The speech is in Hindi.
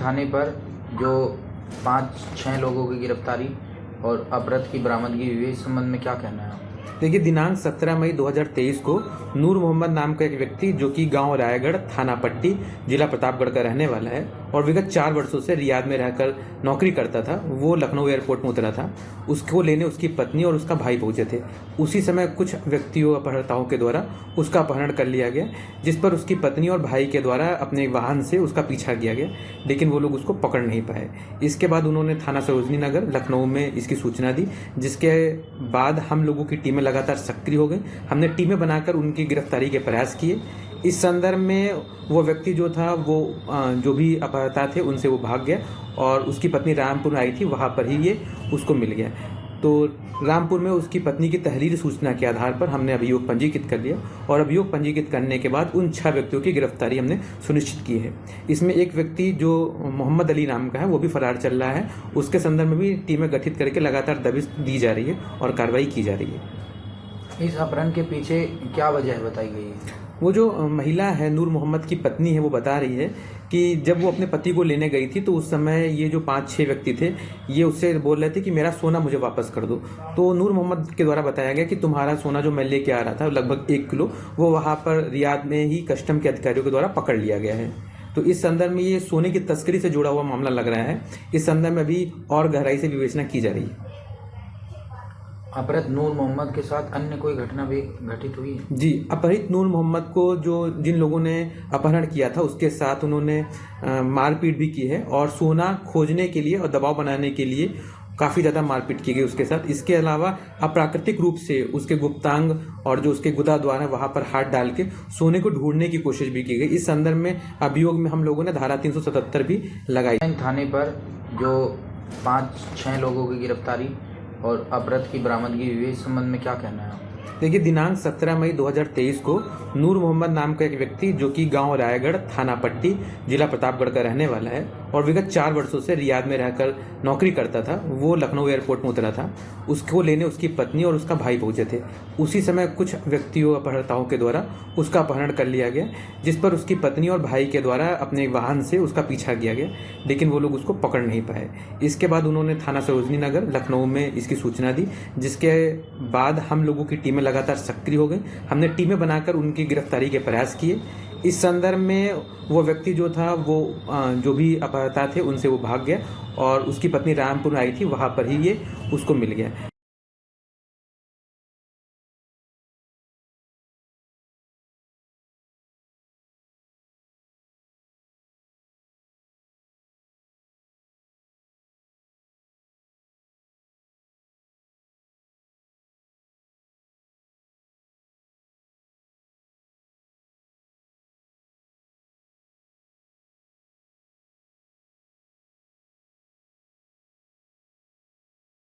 थाने पर जो 5-6 लोगों की गिरफ्तारी और अपराध की बरामदगी हुई है, इस संबंध में क्या कहना है? देखिए, दिनांक 17 मई 2023 को नूर मोहम्मद नाम का एक व्यक्ति जो कि गांव रायगढ़, थाना पट्टी, जिला प्रतापगढ़ का रहने वाला है और विगत 4 वर्षों से रियाद में रहकर नौकरी करता था, वो लखनऊ एयरपोर्ट में उतरा था। उसको लेने उसकी पत्नी और उसका भाई पहुंचे थे। उसी समय कुछ व्यक्तियों अपहर्ताओं के द्वारा उसका अपहरण कर लिया गया, जिस पर उसकी पत्नी और भाई के द्वारा अपने वाहन से उसका पीछा किया गया, लेकिन वो लोग उसको पकड़ नहीं पाए। इसके बाद उन्होंने थाना सरोजनी नगर लखनऊ में इसकी सूचना दी, जिसके बाद हम लोगों की टीमें लगातार सक्रिय हो गई। हमने टीमें बनाकर उनकी गिरफ्तारी के प्रयास किए। इस संदर्भ में वो व्यक्ति जो था वो जो भी अपहर्ता थे उनसे वो भाग गया और उसकी पत्नी रामपुर आई थी, वहाँ पर ही ये उसको मिल गया। तो रामपुर में उसकी पत्नी की तहरीरी सूचना के आधार पर हमने अभियोग पंजीकृत कर लिया और अभियोग पंजीकृत करने के बाद उन 6 व्यक्तियों की गिरफ्तारी हमने सुनिश्चित की है। इसमें एक व्यक्ति जो मोहम्मद अली नाम का है वो भी फरार चल रहा है। उसके संदर्भ में भी टीमें गठित करके लगातार दबिश दी जा रही है और कार्रवाई की जा रही है। इस अपहरण के पीछे क्या वजह बताई गई है? वो जो महिला है, नूर मोहम्मद की पत्नी है, वो बता रही है कि जब वो अपने पति को लेने गई थी तो उस समय ये जो 5-6 व्यक्ति थे ये उससे बोल रहे थे कि मेरा सोना मुझे वापस कर दो। तो नूर मोहम्मद के द्वारा बताया गया कि तुम्हारा सोना जो मैं लेके आ रहा था लगभग 1 किलो, वो वहाँ पर रियाद में ही कस्टम के अधिकारियों के द्वारा पकड़ लिया गया है। तो इस संदर्भ में ये सोने की तस्करी से जुड़ा हुआ मामला लग रहा है। इस संदर्भ में अभी और गहराई से विवेचना की जा रही है। अपहृत नूर मोहम्मद के साथ अन्य कोई घटना भी घटित हुई है? जी, अपहृत नूर मोहम्मद को जिन लोगों ने अपहरण किया था उसके साथ उन्होंने मारपीट भी की है और सोना खोजने के लिए और दबाव बनाने के लिए काफ़ी ज़्यादा मारपीट की गई उसके साथ। इसके अलावा अप्राकृतिक रूप से उसके गुप्तांग और जो उसके गुदा द्वार है वहाँ पर हाथ डाल के सोने को ढूंढने की कोशिश भी की गई। इस संदर्भ में अभियोग में हम लोगों ने धारा 377 भी लगाई। थाने पर जो 5-6 लोगों की गिरफ्तारी और अपराध की बरामदगी हुई है, इस संबंध में क्या कहना है? देखिए, दिनांक 17 मई 2023 को नूर मोहम्मद नाम का एक व्यक्ति जो कि गांव रायगढ़, थाना पट्टी, जिला प्रतापगढ़ का रहने वाला है और विगत 4 वर्षों से रियाद में रहकर नौकरी करता था, वो लखनऊ एयरपोर्ट में उतरा था। उसको लेने उसकी पत्नी और उसका भाई पहुंचे थे। उसी समय कुछ व्यक्तियों अपहर्ताओं के द्वारा उसका अपहरण कर लिया गया, जिस पर उसकी पत्नी और भाई के द्वारा अपने वाहन से उसका पीछा किया गया, लेकिन वो लोग उसको पकड़ नहीं पाए। इसके बाद उन्होंने थाना सरोजनी नगर लखनऊ में इसकी सूचना दी, जिसके बाद हम लोगों की टीमें लगातार सक्रिय हो गई। हमने टीमें बनाकर उनकी गिरफ्तारी के प्रयास किए। इस संदर्भ में वो व्यक्ति जो था वो जो भी अपहर्ता थे उनसे वो भाग गया और उसकी पत्नी रामपुर आई थी, वहाँ पर ही ये उसको मिल गया।